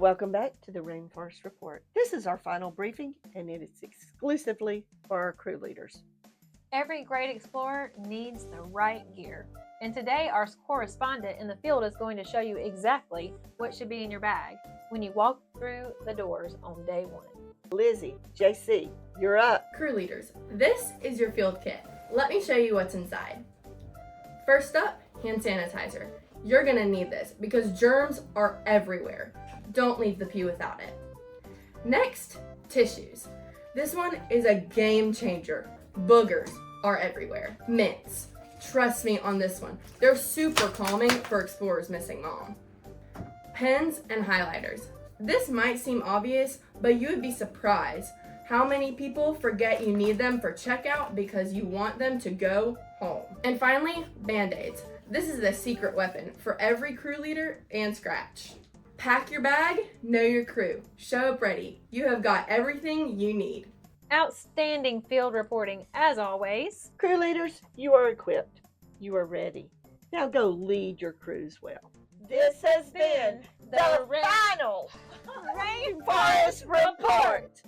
Welcome back to the Rainforest Report. This is our final briefing, and it is exclusively for our crew leaders. Every great explorer needs the right gear. And today, our correspondent in the field is going to show you exactly what should be in your bag when you walk through the doors on day one. Lizzie, JC, you're up. Crew leaders, this is your field kit. Let me show you what's inside. First up, hand sanitizer. You're gonna need this because germs are everywhere. Don't leave the pew without it. Next, tissues. This one is a game changer. Boogers are everywhere. Mints. Trust me on this one. They're super calming for explorers missing mom. Pens and highlighters. This might seem obvious, but you would be surprised how many people forget you need them for checkout because you want them to go home. And finally, Band-Aids. This is the secret weapon for every crew leader and Scratch. Pack your bag, know your crew. Show up ready. You have got everything you need. Outstanding field reporting as always. Crew leaders, you are equipped. You are ready. Now go lead your crews well. This has been the final Rainforest Report.